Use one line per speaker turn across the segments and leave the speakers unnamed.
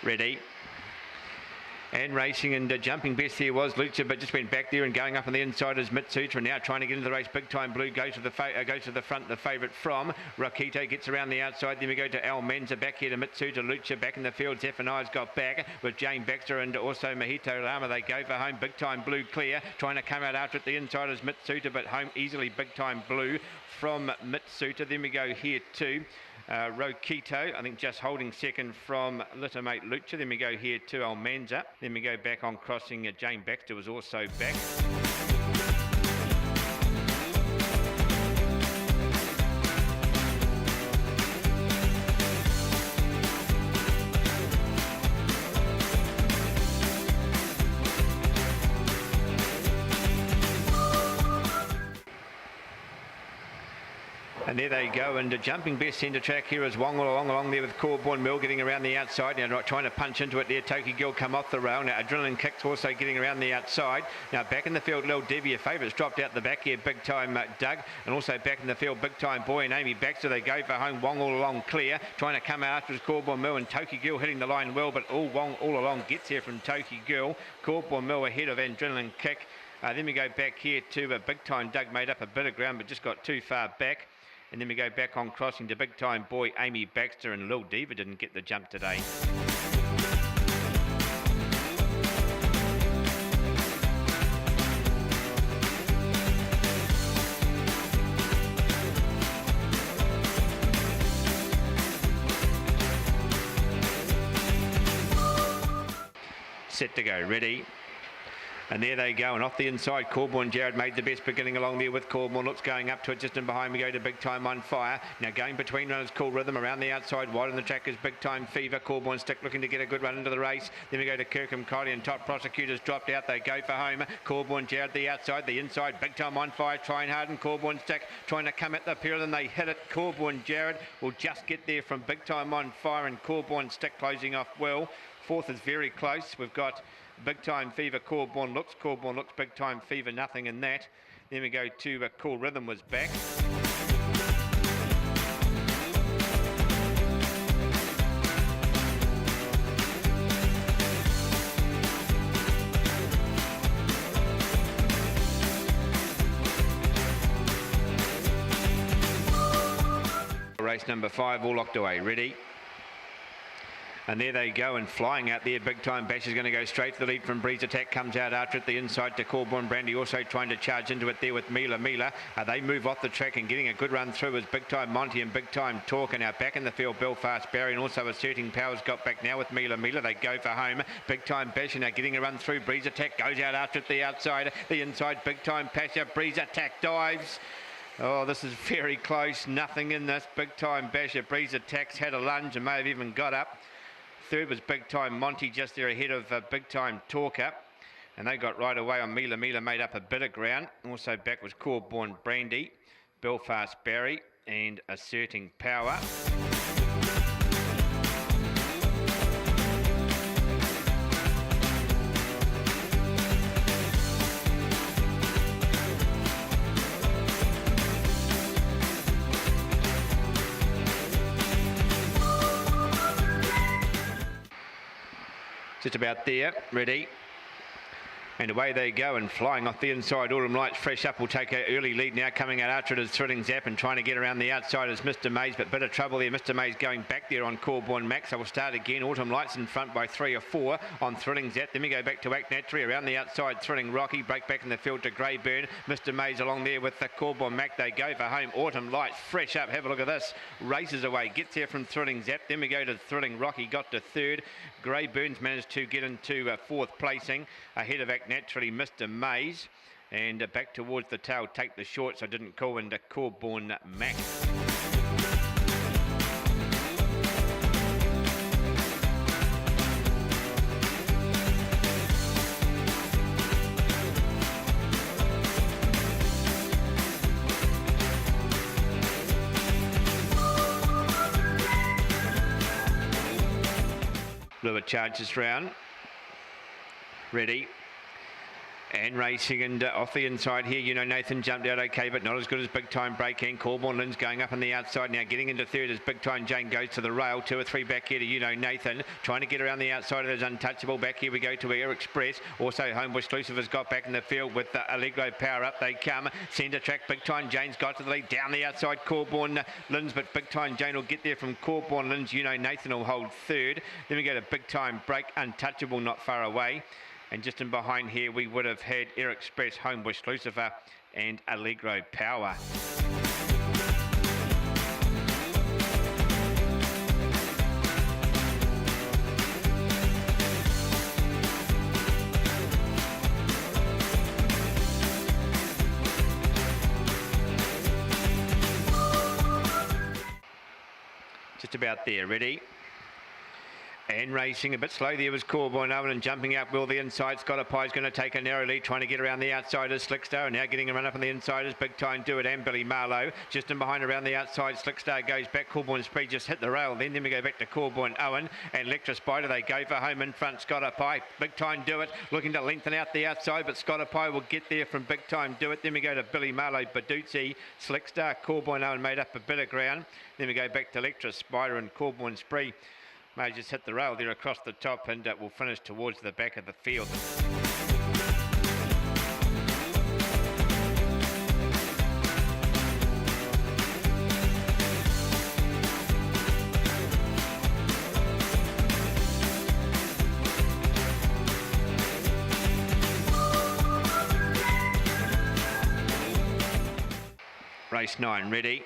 Ready. And racing and jumping best there was Lucha, but just went back there and going up on the inside is Mitsutra. Now trying to get into the race. Big Time Blue goes to the front. The favourite from Rakito gets around the outside. Then we go to Almanza back here to Mitsutra. Lucha back in the field. Zephaniah's got back with Jane Baxter and also Mahito Lama. They go for home. Big Time Blue clear. Trying to come out after it. The inside is Mitsutra, but home easily Big Time Blue from Mitsutra. Then we go here to Rokito, I think just holding second from Little Mate Lucha. Then we go here to Almanza. Then we go back on crossing. Jane Baxter was also back. And there they go, and jumping best centre track here is Wong along there with Corborn Mill getting around the outside. Now trying to punch into it there. Toki Gill come off the rail. Now Adrenaline Kick's also getting around the outside. Now back in the field, Lil Debbie, your favourites dropped out the back here. Big Time Doug, and also back in the field, Big Time Boy and Amy Baxter. They go for home. Wong all along clear. Trying to come out after his Corborn Mill, and Toki Gill hitting the line well, but Wong all along gets here from Toki Gill. Corborn Mill ahead of Adrenaline Kick. Then we go back here to Big Time Doug, made up a bit of ground, but just got too far back. And then we go back on crossing to Big Time Boy, Amy Baxter, and Lil Diva didn't get the jump today. Set to go, ready. And there they go, and off the inside, Corborn Jared made the best beginning along there with Corborn. Looks going up to it, just in behind we go to Big Time On Fire. Now going between runners, Cool Rhythm. Around the outside, wide on the track is Big Time Fever. Corborn Stick looking to get a good run into the race. Then we go to Kirkham Kylie, and Top Prosecutors dropped out. They go for home. Corborn Jared the outside, the inside, Big Time On Fire trying hard, and Corborn Stick trying to come at the period, and they hit it. Corborn Jared will just get there from Big Time On Fire, and Corborn Stick closing off well. Fourth is very close. We've got Big Time Fever, Corborn Looks, Big Time Fever, nothing in that. Then we go to Cool Rhythm was back. Race number 5 all locked away, ready. And there they go, and flying out there, Big Time Bash is going to go straight to the lead from Breeze Attack, comes out after it, the inside to Corborn Brandy, also trying to charge into it there with Mila. They move off the track, and getting a good run through is Big Time Monty and Big Time Talk, and now back in the field, Belfast Barry, and also Asserting Powers got back now with Mila. They go for home. Big Time Bash, and now getting a run through, Breeze Attack goes out after it, the outside, the inside, Big Time Pasha, Breeze Attack dives. Oh, this is very close, nothing in this. Big Time Basher, Breeze Attacks had a lunge and may have even got up. Third was Big Time Monty, just there ahead of Big Time Talker. And they got right away on Mila. Made up a bit of ground. Also back was Corborn Brandy, Belfast Barry, and Asserting Power. Just about there, ready. And away they go, and flying off the inside, Autumn Lights fresh up will take an early lead now. Coming out after it is Thrilling Zap, and trying to get around the outside is Mr. Mays, but bit of trouble there. Mr. Mays going back there on Corborn Max. So we'll start again. Autumn Lights in front by 3 or 4 on Thrilling Zap. Then we go back to Act Naturally. Around the outside, Thrilling Rocky. Break back in the field to Greyburn. Mr. Mays along there with the Corborn Mac. They go for home. Autumn Lights fresh up. Have a look at this. Races away. Gets here from Thrilling Zap. Then we go to Thrilling Rocky. Got to 3rd. Greyburns managed to get into 4th placing. Ahead of Act Naturally, Mr. Mays, and back towards the tail, Take the Shorts. I didn't call into Corborn Mac. Little charge this round. Ready. And racing and off the inside here, you know, Nathan jumped out okay, but not as good as Big Time Breaking. Corborn Lynn's going up on the outside now, getting into third as Big Time Jane goes to the rail. 2 or 3 back here to, you know, Nathan, trying to get around the outside of those Untouchable. Back here we go to Air Express. Also Homebush Exclusive has got back in the field with Allegro Power. Up they come. Centre track, Big Time Jane's got to the lead. Down the outside, Corborn Lynn's, but Big Time Jane will get there from Corborn Lynn's. You know, Nathan will hold third. Then we go to Big Time Break, Untouchable not far away. And just in behind here, we would have had Air Express, Homebush Lucifer and Allegro Power. Just about there, ready? And racing a bit slow there was Corborn Owen, and jumping out well the inside. Scott Pye's going to take a narrow lead, trying to get around the outside as Slickstar, and now getting a run up on the inside as Big Time Do It and Billy Marlowe. Just in behind around the outside, Slickstar goes back. Corborn Speed just hit the rail. Then we go back to Corborn Owen and Electra Spider. They go for home in front. Scott Pye, Big Time Do It, looking to lengthen out the outside, but Scott Pye will get there from Big Time Do It. Then we go to Billy Marlowe, Baduzzi, Slickstar, Corborn Owen made up a bit of ground. Then we go back to Electra Spider and Corborn Spree. May just hit the rail there across the top, and will finish towards the back of the field. Race 9, ready?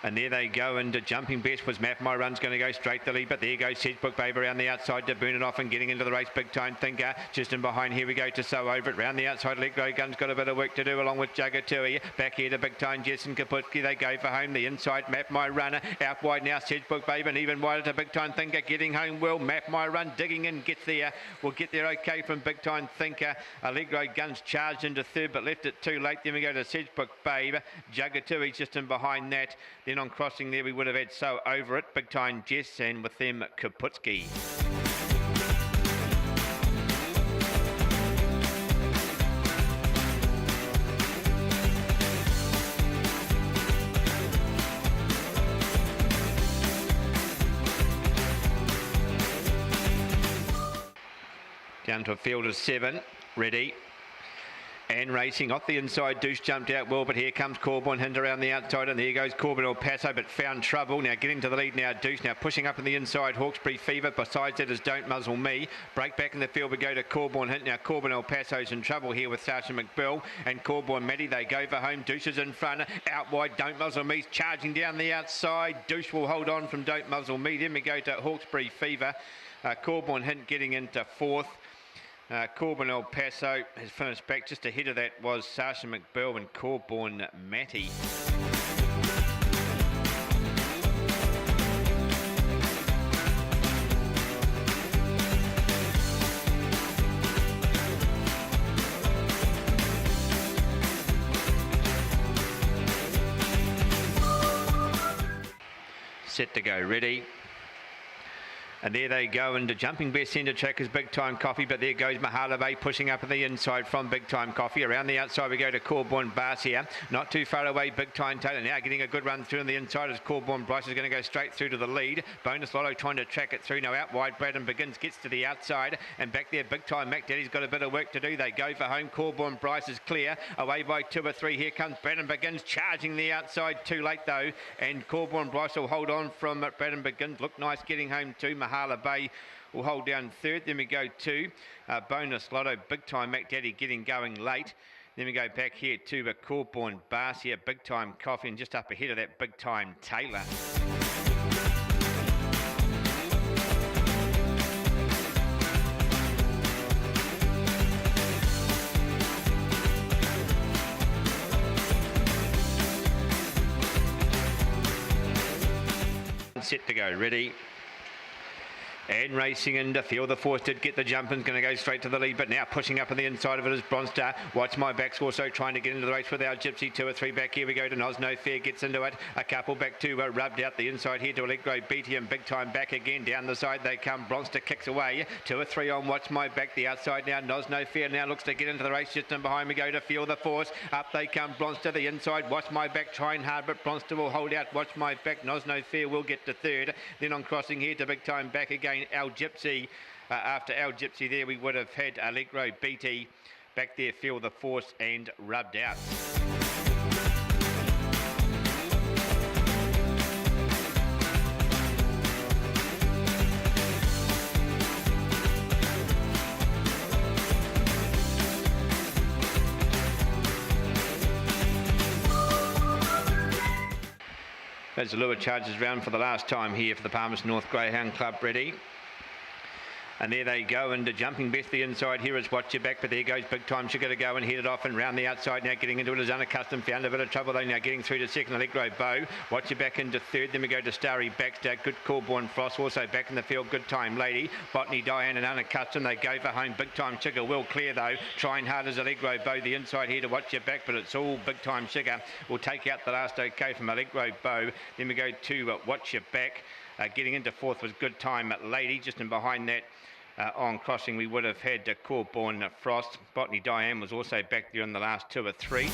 And there they go, and jumping best was Map My Run's going to go straight to the lead, but there goes Sedgebrook Babe around the outside to burn it off and getting into the race. Big Time Thinker just in behind. Here we go to So Over It. Round the outside, Allegro Gun's got a bit of work to do along with Jugatui. Back here to Big Time Jess and Kaputki. They go for home. The inside, Map My Runner. Out wide now, Sedgebrook Babe, and even wider to Big Time Thinker. Getting home well. Map My Run digging in, gets there. Will get there okay from Big Time Thinker. Allegro Gun's charged into third, but left it too late. Then we go to Sedgebrook Babe. Jugatui just in behind that. Then on crossing there, we would have had So Over It, Big Time Jess, and with them Kaputski. Down to a field of 7, ready? And racing off the inside, Deuce jumped out well, but here comes Corborn Hind around the outside, and there goes Corborn El Paso, but found trouble. Now getting to the lead now, Deuce now pushing up in the inside, Hawkesbury Fever. Besides that is Don't Muzzle Me. Break back in the field, we go to Corborn Hind. Now Corborn El Paso's in trouble here with Sergeant McBill and Corborn Matty. They go for home. Deuce is in front, out wide, Don't Muzzle Me's charging down the outside. Deuce will hold on from Don't Muzzle Me. Then we go to Hawkesbury Fever. Corborn Hind getting into fourth. Corborn El Paso has finished back. Just ahead of that was Sergeant McBill and Corborn Matty. Set to go, ready? And there they go, and the jumping best centre track is Big Time Coffee, but there goes Mahala Bay pushing up on the inside from Big Time Coffee. Around the outside we go to Corborn Barcia. Not too far away, Big Time Taylor now getting a good run through on the inside as Corborn Bryce is going to go straight through to the lead. Bonus Lotto trying to track it through. Now out wide, Braddon Begins gets to the outside, and back there Big Time Mac Daddy's got a bit of work to do. They go for home. Corborn Bryce is clear. Away by 2 or 3. Here comes Braddon Begins charging the outside. Too late though, and Corborn Bryce will hold on from Braddon Begins. Look nice getting home too. Mahala Bay will hold down third. Then we go to Bonus Lotto, Big Time Mac Daddy getting going late. Then we go back here to Corborn Barcia, Big Time Coffee, and just up ahead of that, Big Time Taylor. Set to go, ready? And racing into field, the force did get the jump and going to go straight to the lead, but now pushing up on the inside of it is Bronster. Watch My Back's also trying to get into the race with our Gypsy. 2 or 3 back. Here we go to Nos No Fair, gets into it. A couple back to rubbed out the inside here to Allegro Beatty, and Big Time back again. Down the side they come. Bronster kicks away. 2 or 3 on Watch My Back. The outside now. Nos No Fair now looks to get into the race. Just in behind we go to Feel the Force. Up they come. Bronster the inside. Watch My Back trying hard, but Bronster will hold out. Watch My Back. Nos No Fair will get to third. Then on crossing here to Big Time back again. Our Gypsy. After our Gypsy there, we would have had Allegro Beatty. Back there, Feel the Force and Rubbed Out. As the lure charges round for the last time here for the Palmerston North Greyhound Club, ready. And there they go, and jumping best the inside here is Watch Your Back, but there goes Big Time Sugar to go and head it off and round the outside now, getting into it is Unaccustomed, found a bit of trouble though, now getting through to second, Allegro Bow. Watch Your Back into third, then we go to Starry Baxter, Good Call Born Frost, also back in the field, Good Time Lady, Botany Diane and Unaccustomed, they go for home. Big Time Sugar will clear though, trying hard as Allegro Bow, the inside here to Watch Your Back, but it's all Big Time Sugar will take out the last okay from Allegro Bow. Then we go to Watch Your Back, getting into fourth was Good Time Lady, just in behind that. On crossing we would have had Corborn Frost. Botany Diane was also back there in the last 2 or 3.